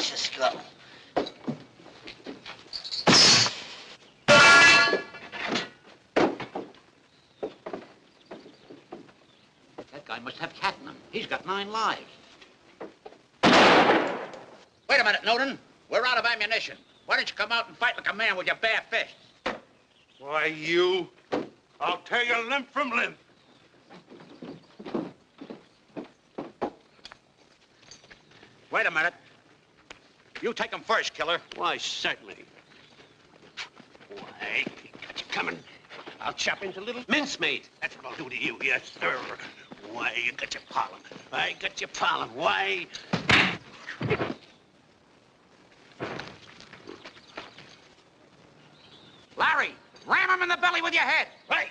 Watch the skull. That guy must have Kitten. He's got 9 lives. Wait a minute, Noden. We're out of ammunition. Why don't you come out and fight like a man with your bare fists? Why, you? I'll tear you limb from limb. Wait a minute. You take him first, killer. Why, certainly. Why, got you coming. I'll chop into little mincemeat. That's what I'll do to you, yes, sir. Why, you got your pollen. I got your pollen. Why? Larry, ram him in the belly with your head. Right.